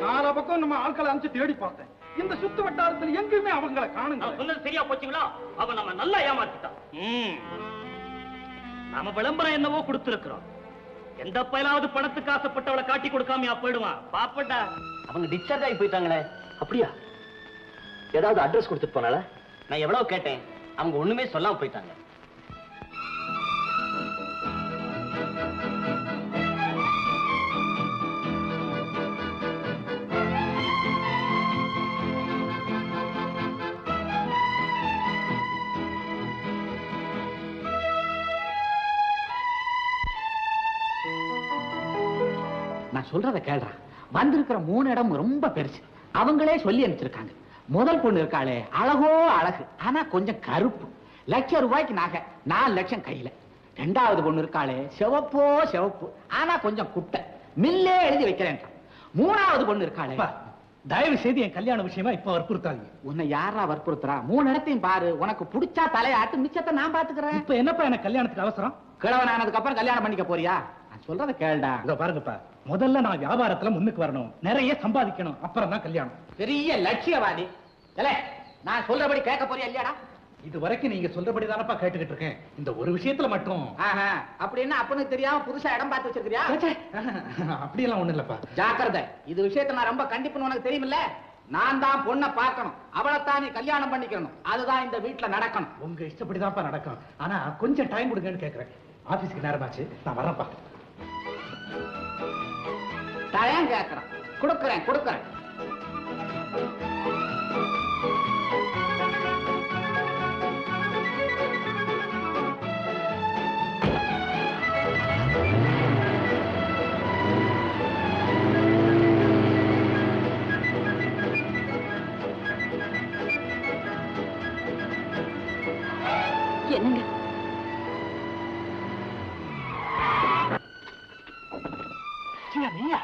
நாலா பக்கம் நம்ம ஆட்களை அனுப்பிச்சு தேடி பார்த்தேன். இந்த சுத்து வட்டாரத்தில் எங்குமே அவங்களை காணுங்க. சொன்னது சரியா போச்சுங்களா? அவன் நம்ம நல்லா ஏமாத்திட்டான். நாம விளம்பரம் என்னவோ கொடுத்திருக்கிறோம். எந்த பயலாவது பணத்துக்கு ஆசைப்பட்டவளை காட்டி கொடுக்காமயா போயிடுவான். பாப்பட்டா அவங்க டிஸ்சார்ஜ் ஆகி போயிட்டாங்களே. அப்படியா? ஏதாவது அட்ரஸ் கொடுத்துட்டு போனால? நான் எவ்வளவு கேட்டேன், அவங்க ஒண்ணுமே சொல்லாம போயிட்டாங்க. நான் சொல்றத கேள்றா. வந்திருக்கிற 3 இடம் ரொம்ப பெருசு. அவங்களே சொல்லி அனுப்பிச்சிருக்காங்க. முதல் பொண்ணு இருக்காளே, அழகோ அழகு, ஆனா கொஞ்சம் கருப்பு. ₹1,00,000 நகை, 4 லட்சம் கையில. 2வது பொண்ணு இருக்காளே, சிவப்போ சிவப்பு, ஆனா கொஞ்சம் குட்டை, மில்லே எழுதி வைக்கிறேன். 3வது பொண்ணு இருக்காளே. தயவு செய்து என் கல்யாண விஷயமா இப்ப வற்புறுத்தாங்க. உன்னை யாரா வற்புறுத்துறா? 3 இடத்தையும் பாரு. உனக்கு பிடிச்சா தலையாட்டு, மிச்சத்தை நான் பாத்துக்கிறேன். இப்ப என்னப்பா எனக்கு கல்யாணத்துக்கு அவசரம்? கிழவன் ஆனதுக்கு அப்புறம் கல்யாணம் பண்ணிக்க போறியா? நான் சொல்றத கேளுடா. இதோ பாருங்கப்பா, முதல்ல நான் வியாபாரத்துல முன்னுக்கு வரணும், நிறைய சம்பாதிக்கணும், அப்புறம் தான் கல்யாணம். பெரிய லட்சியவாதி. நான் சொல்றபடி கேட்க போறியா இல்லையாடா? இது வரைக்கும் நீங்க சொல்றபடி தானப்பா கேட்டுக்கிட்டு இருக்கேன். இந்த ஒரு விஷயத்துல மட்டும் அப்படின்னா அப்பனுக்கு தெரியாம புதுசா இடம் பார்த்து வச்சிருக்கியா? அப்படியெல்லாம் ஒண்ணு இல்லப்பா. ஜாக்கிரதை. இது விஷயத்த நான் ரொம்ப கண்டிப்புன்னு உனக்கு தெரியுமில்ல? நான் தான் பொண்ணை பார்க்கணும், அவளைத்தான் நீ கல்யாணம் பண்ணிக்கணும். அதுதான் இந்த வீட்டுல நடக்கணும். உங்க இஷ்டப்படிதான்ப்பா நடக்கும். ஆனா கொஞ்சம் டைம் கொடுங்கன்னு கேட்கிறேன். ஆபீஸ்க்கு நேரமாச்சு, நான் வரேன்ப்பா. டைம் கேட்கிறேன், கொடுக்கறேன். என்னங்க நீயா?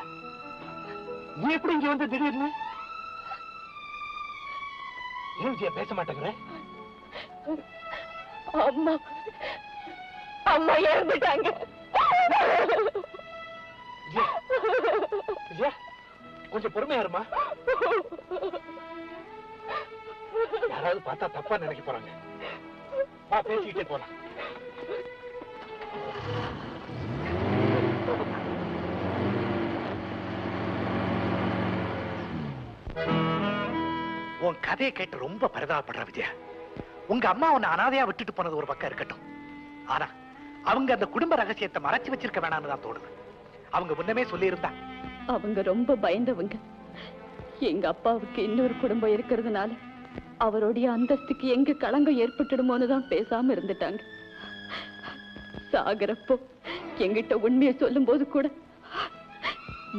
நீ எப்படி இங்க வந்து திடீர்னு? ஏன் விஜயா பேச மாட்டேங்கிற? அம்மா இறந்துட்டாங்க. விஜயா, கொஞ்சம் பொறுமையா இருமா. யாராவது பார்த்தா தப்பா நினைக்க போறாங்க. பேசிக்கிட்டே போலாம். உன் கதையை கேட்டு ரொம்ப பரிதாபப்படுற விஜயா. உங்க அம்மா உன்னை அனாதையா விட்டுட்டு போனது ஒரு பக்கம் இருக்கட்டும், ஆனா அவங்க அந்த குடும்ப ரகசியத்தை மறைச்சு வச்சிருக்க வேணாம்னு தான் தோணுது. அவங்க முன்னமே சொல்லி இருந்தா. அவங்க ரொம்ப பயந்தவங்க. எங்க அப்பாவுக்கு இன்னொரு குடும்பம் இருக்கிறதுனால அவருடைய அந்தஸ்துக்கு எங்க களங்கம் ஏற்பட்டுடுமோன்னு தான் பேசாம இருந்துட்டாங்க. சாகரப்போ எங்கிட்ட உண்மையை சொல்லும் போது கூட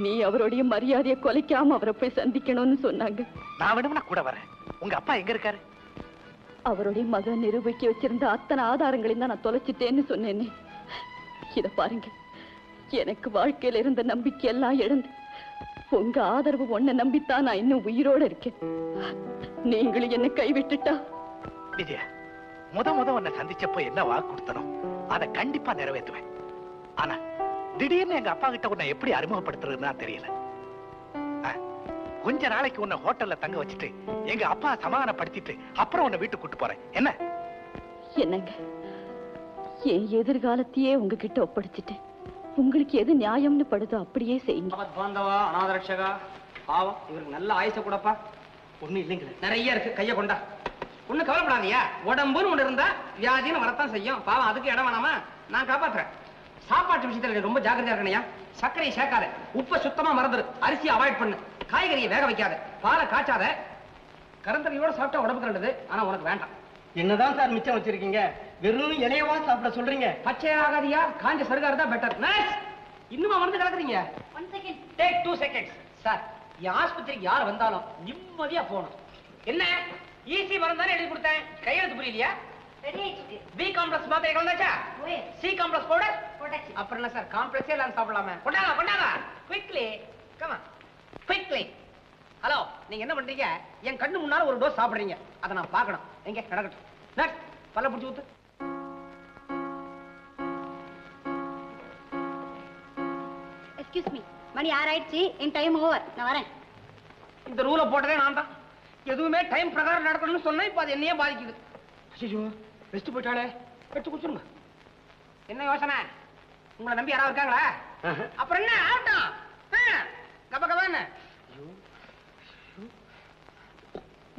நீ அவருடைய மரியாதையை கொலைக்காம அவரை போய் சந்திக்கணும்னு சொன்னாங்க. நான் வேணும்னா கூட வரேன். உங்க அப்பா எங்க இருக்காரு? அவருடைய மகன் நிரூபிக்க வச்சிருந்த அத்தனை ஆதாரங்களையும் தான் நான் தொலைச்சிட்டேன்னு சொன்னேனே. இத பாருங்க, எனக்கு வாழ்க்கையில இருந்த நம்பிக்கை எல்லாம் இழந்து உங்க ஆதரவு ஒன்ன நம்பித்தான் நான் இன்னும் உயிரோட இருக்கேன். நீங்களும் என்ன கைவிட்டுட்டா? விஜயா, முத உன்னை சந்திச்சப்போ என்ன வாக்கு கொடுத்தனோ அதை கண்டிப்பா நிறைவேற்றுவேன். ஆனா திடீர்னு எங்க அப்பா கிட்ட உன்னை எப்படி அறிமுகப்படுத்துறதுன்னு தெரியல. கொஞ்ச நாளைக்கு உன்னை ஹோட்டல்ல தங்க வச்சுட்டு எங்க அப்பா சமாதானப்படுத்திட்டு அப்புறம் உன்னை வீட்டுக்கு கூட்டு போறேன். என்னங்க, என் எதிர்காலத்தையே உங்ககிட்ட ஒப்படைச்சிட்டேன். உங்களுக்கு எது நியாயம்னு படுதோ அப்படியே செய்யுங்க. அநாதரட்சகா, பாவம் இவருக்கு நல்ல ஆயுச கூடப்பா. ஒண்ணு இல்லைங்களே, நிறைய இருக்கு, கைய கொண்டா. ஒண்ணு கவலைப்படாதீயா, உடம்புன்னு ஒண்ணு இருந்தா வியாதின்னு வரத்தான் செய்யும். பாவம் அதுக்கு இடம் வேணாமா, நான் காப்பாத்துறேன். சாப்பாட்டு விஷயத்துல ரொம்ப ஜாக்கிரதையா இருக்கணையா. சர்க்கரையை சேர்க்காத, உப்பை சுத்தமா மறந்துரு, அரிசியை அவாய்ட் பண்ணு, காய்கறியை வேக வைக்காத, பாலை காய்ச்சாத. கரந்தரையோட சாப்பிட்டா உடம்புக்கு நல்லது, ஆனா உனக்கு வேண்டாம். என்னதான் சார் மிச்சம் வச்சிருக்கீங்க? வெறும் இலையவா சாப்பிட சொல்றீங்க? பச்சையாகாதியா, காஞ்ச சருகா இருந்தா பெட்டர். இன்னுமா வந்து கலக்குறீங்க? 1 செகண்ட், டேக் 2 செகண்ட்ஸ். சார், ஆஸ்பத்திரிக்கு யார் வந்தாலும் நிம்மதியா போகணும். என்ன ஈஸி மருந்து தானே எழுதி கொடுத்தேன், கையெழுத்து புரியலையா? பி காம்ப்ளெக்ஸ் மாத்திரை கலந்தாச்சா? சி காம்ப்ளெக்ஸ் பவுடர் போட்டாச்சு. அப்புறம் என்ன சார், காம்ப்ளெக்ஸே எல்லாம் சாப்பிடலாமே. கொண்டாங்க quickly, come on quickly. Hello, நீங்க என்ன பண்றீங்க? என் கண்ணு முன்னால ஒரு டோஸ் சாப்பிடுறீங்க, அதை நான் பார்க்கணும். எங்க நடக்கட்டும். நெக்ஸ்ட், பல்ல பிடிச்சி ஊத்து. எக்ஸ்கியூஸ் மீ, மணி 6 ஆயிடுச்சு, என் டைம் ஓவர், நான் வரேன். இந்த ரூலை போட்டதே நான் தான். எதுவுமே டைம் பிரகாரம் நடக்கணும்னு சொன்னா இப்ப அது என்னையே பாதிக்குது. ஐயோ, வெஸ்ட் போயிட்டாலே, எடுத்து குடிச்சிருங்க. என்ன யோசனை? உங்களை நம்பி யாராவது இருக்காங்களா? அப்புறம் என்ன ஆகட்டும், கப கபான்னு.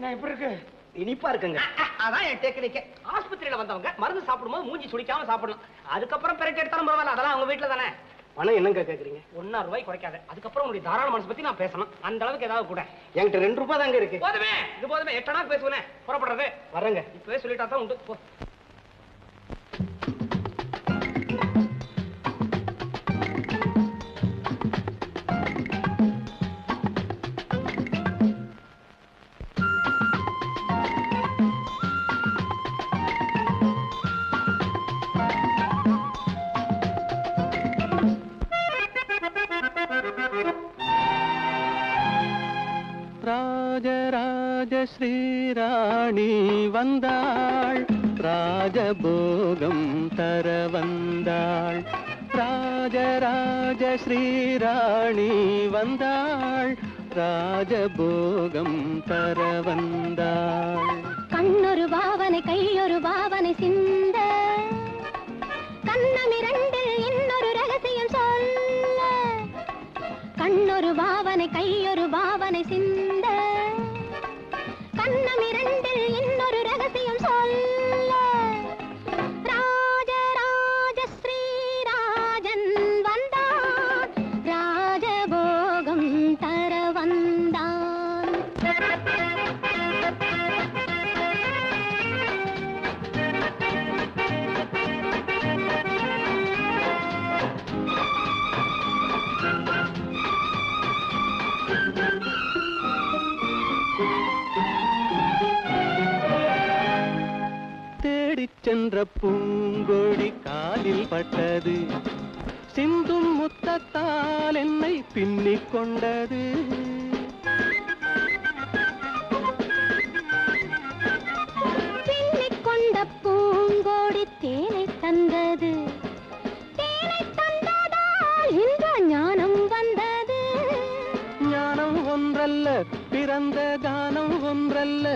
நான் இப்ப இருக்கு இனிப்பா இருக்குங்க. அதான் என் டெக்னிக். ஆஸ்பத்திரியில வந்தவங்க மருந்து சாப்பிடும்போது மூஞ்சி சுடிக்காம சாப்பிடணும். அதுக்கப்புறம் பிறகு எடுத்தாலும் பரவாயில்ல, அதெல்லாம் அவங்க வீட்டுல தானே. பணம் என்னங்க கேக்குறீங்க? 1 ரூபாய் குறைக்காத. அதுக்கப்புறம் உங்களுடைய தாராள மனசு பத்தி நான் பேசணும். அந்த அளவுக்கு ஏதாவது கூட. என்கிட்ட 2 ரூபாய் தாங்க இருக்கு. போதுமே, இது போதுமே. 8 அணா பேசுவேன். புறப்படுறது வரேங்க. இப்பவே சொல்லிட்டா தான் உண்டு. போ. ராஜராஜ ஸ்ரீராணி வந்தாள், ராஜபோகம் தர வந்தாள். ராஜராஜ ஸ்ரீராணி வந்தாள், ராஜபோகம் தர வந்தாள். கண்ணொரு பாவனை கையொரு பாவனை சிந்த, கண்ணமிரண்டில் இன்னொரு ரகசியம் சொல்ல. கண்ணொரு பாவனை கையொரு பாவனை சிந்த, கண்ணமிரண்டில் இன்னொரு ரகசியம் சொல்ல. ராஜராஜ ஸ்ரீராஜன் வந்தான், ராஜபோகம் தர வந்தான். தேடிச் சென்ற பூங்கொடி காலில் பட்டது, சிந்தும் முத்தத்தால் என்னை பின்னிக் கொண்டது. பின்னிக் கொண்ட பூங்கோடி தேனை தந்தது, தேனை தந்ததால் இந்த ஞானம் வந்தது. ஞானம் ஒன்றல்ல, பிறந்த கானம் ஒன்றல்ல,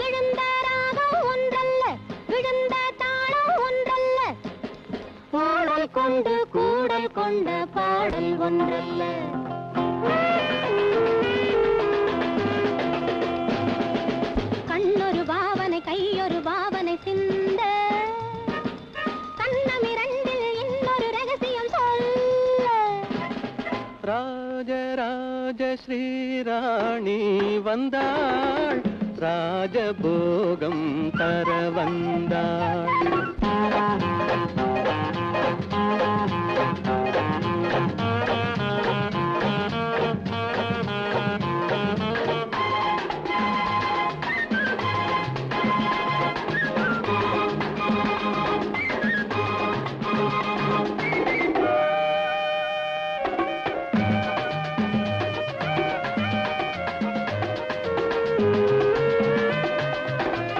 எழுந்த ராகம் ஒன்றல்ல, விழுந்த தாளம் ஒன்றல்ல. பாடல் கொண்டு கூடல் கொண்ட பாடல் ஒன்றல்ல. கண்ணொரு பாவனை கையொரு பாவனை சிந்த, கண்ணமிரண்டில் இன்னொரு ரகசியம் சொல்ல. ராஜராஜ ஸ்ரீராணி வந்தாள், ராஜபோகம் தர வந்தாள்.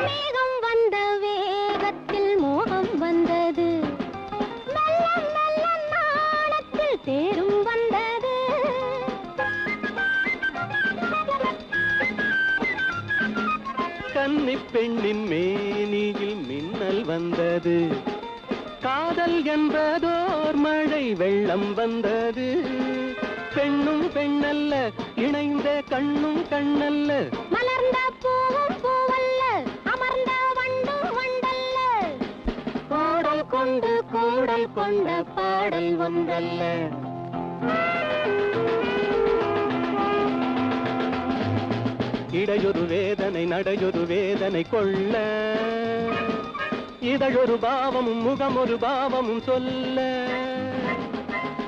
மேகம் வந்த வேகத்தில் மோகம் வந்தது, மெல்ல மெல்ல நாணத்தில் தேரும் வந்தது. கன்னிப் பெண்ணின் மேனியில் மின்னல் வந்தது, காதல் என்பதோர் மழை வெள்ளம் வந்தது. பெண்ணும் பெண்ணல்ல, இணைந்த கண்ணும் கண்ணல்ல, மலர்ந்த பூவும் பூவல்ல, அமர்ந்த வண்டும் வண்டல்ல. பாடல் கொண்டு கூடல் கொண்ட பாடல் ஒன்றல்ல. இடையொரு வேதனை நடையொரு வேதனை கொள்ள, இதழொரு பாவமும் முகமொரு பாவமும் சொல்ல.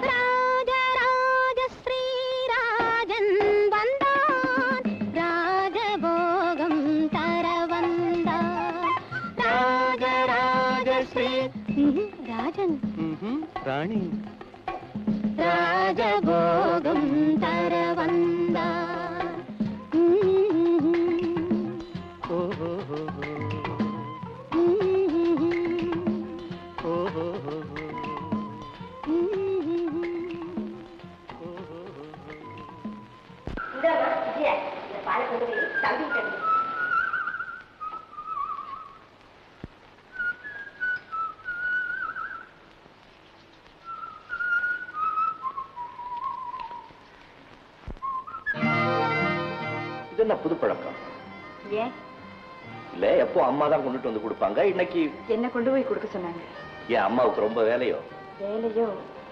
ராஜராஜ ஸ்ரீராஜன் வந்தான், ராஜபோகம் தர வந்தான். ராஜராஜ ஸ்ரீ ராஜன் ராணி ராஜபோகம் தர வந்தான். ஓஹோ ஓஹோ ஓஹோ என்ன புது பழக்கம்? ஏன் இல்ல, எப்போ அம்மா தான் கொண்டுட்டு வந்து கொடுப்பாங்க, இன்னைக்கு என்ன கொண்டு போய் கொடுக்க சொன்னாங்க? ஏன் அம்மாவுக்கு ரொம்ப வேலையோ? வேலையோ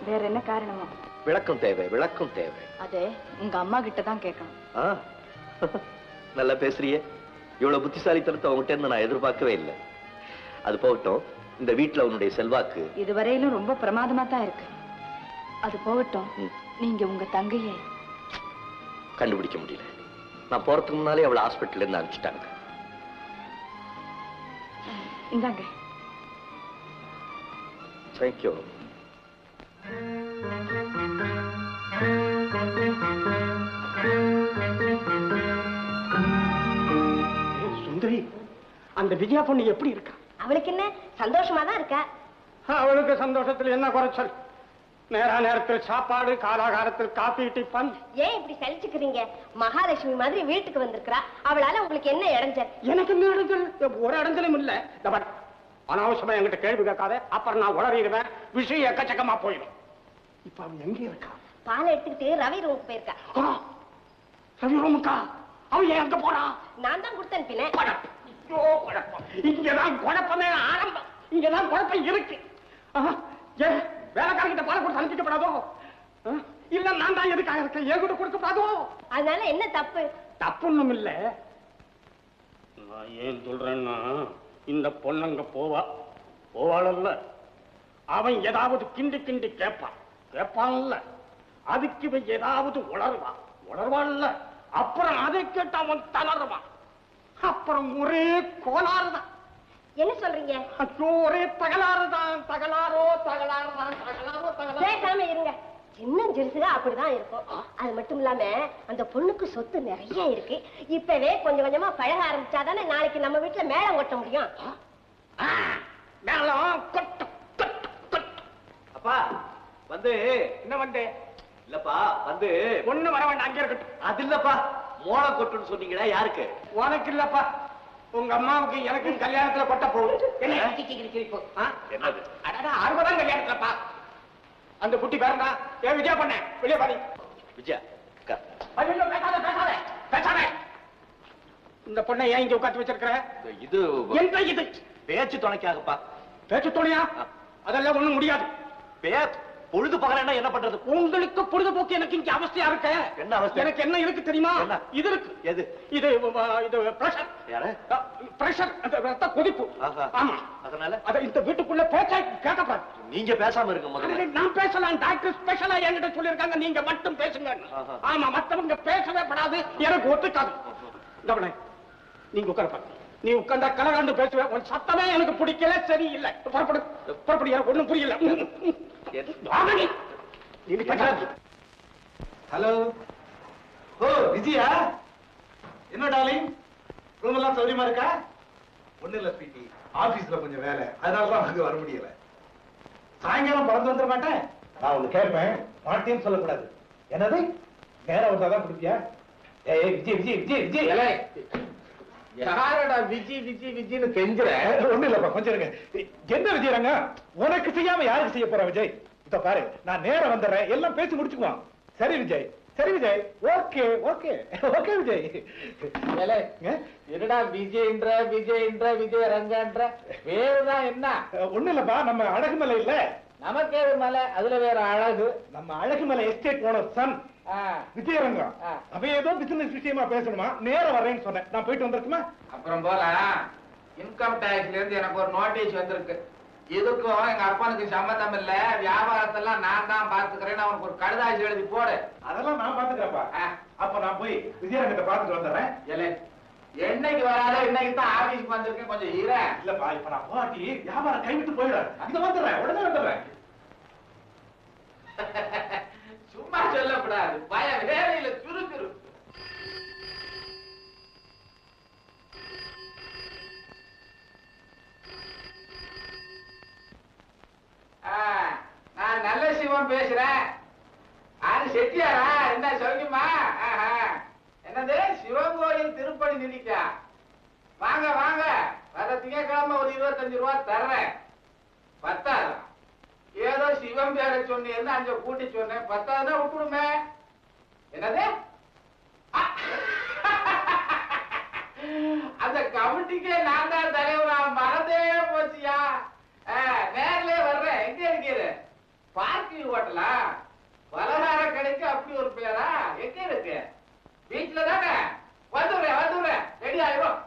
வேற என்ன காரணமோ? விளக்கம் தேவை, விளக்கம் தேவை. அதே உங்க அம்மா கிட்ட தான் கேட்கணும். நல்லா பேசுறியே. இவ்வளவு புத்திசாலித்தனத்தை உங்ககிட்ட இருந்து நான் எதிர்பார்க்கவே இல்லை. அது போகட்டும், இந்த வீட்டுல உன்னுடைய செல்வாக்கு இதுவரையிலும் ரொம்ப பிரமாதமா தான் இருக்கு. அது போகட்டும், நீங்க உங்க தங்கையை கண்டுபிடிக்க முடியல. நான் போறதுக்கு முன்னாலே அவளை ஹாஸ்பிட்டல்ல இருந்து அனுப்பிச்சிட்டாங்க. இந்தாங்க. தேங்க்யூ. சுந்தரி, அந்த விஜயா பொண்ணு எப்படி இருக்கா? அவளுக்கு என்ன, சந்தோஷமா தான் இருக்கா. அவளுக்கு சந்தோஷத்துல என்ன குறைச்சல்? நேரத்தில் சாப்பாடு, காலாகாலத்தில் காபி, டிஃபன். ஏன் இப்படி சலிச்சுக்கிறீங்க? மகாலட்சுமி மாதிரி வீட்டுக்கு வந்திருக்கிறா, அவளால உங்களுக்கு என்ன இடைஞ்சல்? எனக்கு என்ன இடைஞ்சல்? ஒரு இடைஞ்சலும் இல்ல. அனாவசியமா என்கிட்ட கேள்வி கேட்காத, அப்புறம் நான் உளறிடுவேன், விஷயம் எக்கச்சக்கமா போயிடும். இப்ப அவன் எங்க இருக்கா? பாலை எடுத்துக்கிட்டு ரவி ரூமுக்கு போயிருக்கா. ரவி ரூமுக்கா? அவன் ஏன் அங்க போறான்? நான் தான் கொடுத்து அனுப்பினேன். குழப்பம். இங்கதான் குழப்பமே ஆரம்பம். இங்கதான் குழப்பம் இருக்கு. ஏன் வேலைக்காரங்கிட்ட பாலை கொடுத்து அனுப்பிக்கப்படாதோ? இல்ல நான் தான் எதுக்காக இருக்கேன், ஏன் கூட கொடுக்கப்படாதோ? அதனால என்ன தப்பு? தப்புன்னும் இல்ல. நான் ஏன் சொல்றேன்னா, இந்த பொண்ணங்க போவாளல்ல, அவன் ஏதாவது கிண்டி கிண்டி கேட்பான்ல, அதுக்கு இவன் ஏதாவது உளர்வான்ல, அப்புறம் அதை கேட்டு அவன் தளருவான். அப்புறம் ஒரே கோளாறுதான். என்ன சொல்றீங்க? ஐயோ, ஒரே தகராறுதான். பேசாம இருங்க. சின்ன ஜெருசுக அப்படிதான் இருக்கும். அது மட்டும் இல்லாம அந்த பொண்ணுக்கு சொத்து நிறைய இருக்கு. இப்பவே கொஞ்சம் கொஞ்சமா பழக ஆரம்பிச்சாதானே நாளைக்கு நம்ம வீட்டுல மேளம் கொட்ட முடியும். மேளம் கொட்டு. அப்பா வந்து என்ன வந்து? இல்லப்பா வந்து ஒண்ணு வர வேண்டாம், அங்கே இருக்கட்டும். அது இல்லப்பா, மோளம் கொட்டுன்னு சொன்னீங்களா? யாருக்கு? உனக்கு இல்லப்பா, உங்க அம்மாவுக்கு எனக்கும் கல்யாணத்துல கொட்ட போகுது. என்னது? 60 கல்யாணத்துலப்பா. அந்த குட்டி பேருந்தா ஏன் விஜயா பண்ண? வெளியே பாதி விஜயா. பேசாத. இந்த பொண்ணை ஏன் இங்க உட்காந்து வச்சிருக்கிற? இது என்ன இது? பேச்சு துணைக்காகப்பா. பேச்சு துணையா? அதெல்லாம் ஒண்ணும் முடியாது. பொழுது பகல என்ன பண்றது? உங்களுக்கு பொழுதுபோக்கு எனக்கு இங்க அவஸ்தையா இருக்க. என்ன அவஸ்தை? எனக்கு என்ன இருக்கு தெரியுமா? இது இருக்கு. எது? இது பிரஷர். யாரு? பிரஷர், அந்த ரத்த கொதிப்பு. ஆமா, அதனால இந்த வீட்டுக்குள்ள பேச்சா கேட்கக்கூடாது. நீங்க பேசாம இருக்க முதல்ல. நான் பேசலாம், டாக்டர் ஸ்பெஷலா என்கிட்ட சொல்லிருக்காங்க, நீங்க மட்டும் பேசுங்க. ஆமா, மத்தவங்க பேசவே படாது, எனக்கு ஒத்துக்காது. நீங்க உட்கார, நீ உட்கார்ந்தா கலகாண்டு பேசுவேன். உன் சத்தமே எனக்கு பிடிக்கல, சரியில்லை. புறப்படு, எனக்கு ஒண்ணும் புரியல. ஹலோ. ஓ விஜயா, என்ன டார்லிங், ரூம் எல்லாம் சௌரியமா இருக்கா? ஒண்ணு இல்ல ஸ்வீட்டி, ஆபீஸ்ல கொஞ்சம் வேலை, அதனாலதான் அங்க வர முடியல. சாயங்காலம் பறந்து வந்துட மாட்டேன். நான் ஒண்ணு கேட்பேன், மாட்டேன்னு சொல்லக்கூடாது. என்னது? நேரம் வந்தாதான் கொடுப்பியா? ஏய் விஜய் விஜய் விஜய் விஜய், யாரடா விஜய் விஜய் விஜய்னு கெஞ்சுற? ஒண்ணு இல்லப்பா, கொஞ்சம் இருங்க. என்ன விஜயரங்க, உனக்கு செய்யாம யாருக்கு செய்ய போற விஜய்? இத பாரு, நான் நேரம் வந்துடுறேன், எல்லாம் பேசி முடிச்சுக்குவான். சரி விஜய், சரி Vijay. Okay okay okay Vijay. என்னடா விஜய்ன்ற விஜயரங்கன்ற வேறுதான் என்ன? ஒண்ணு இல்லப்பா, நம்ம அழகுமலை இல்ல, நமக்கு ஏது மலை, அதுல வேற அழகு. நம்ம Azhagumalai estate owner son Vijayarangam. அவன் ஏதோ பிசினஸ் விஷயமா பேசணுமா, நேரம் வர்றேன்னு சொன்னேன். நான் போயிட்டு வந்துருக்குமா? அப்புறம் போல இன்கம் டாக்ஸ்ல இருந்து எனக்கு ஒரு நோட்டீஸ் வந்திருக்கு. இதுக்கும் எங்க அப்பனுக்கு சம்மந்தம் இல்ல, வியாபாரத்தெல்லாம் நான் தான் பாத்துக்கிறேன்னு அவனுக்கு ஒரு கடுதாசி எழுதி போடு. அதெல்லாம் நான் பாத்துக்கிறேன்ப்பா. அப்ப நான் போய் விஜயரங்கத்தை பாத்துட்டு வந்துடுறேன். என்னைக்கு வராத, இன்னைக்கு தான் ஆபீஸ்க்கு வந்திருக்கேன், கொஞ்சம் ஈர. இல்லப்பா, இப்ப நான் போட்டி வியாபாரம் கைவிட்டு போயிடுறேன். இத வந்துடுறேன், உடனே வந்துடுறேன். சும்மா சொல்லக்கூடாது, பய வேலையில சுறுசுறு. நான் நல்ல சிவன் பேசுறேன். அது செட்டியாரா? என்ன சொல்லுமா? என்னது சிவன் கோயில் திருப்பணி நிதிக்கா? வாங்க வாங்க, வர திங்கட்கிழமை ஒரு 25 ரூபா தர்றேன். பத்தாது, ஏதோ சிவன் பேரை சொன்னேன்னு அங்க கூட்டி சொன்னேன், 10,000 விட்டுடுமே. என்னது? பார்க்கிங் ஹோட்டலா? பலகார கடைக்கு அப்படி ஒரு பேரா? எங்க இருக்கு? பீச்ல தானே? வந்துடுறேன் ரெடி ஆயிரும்.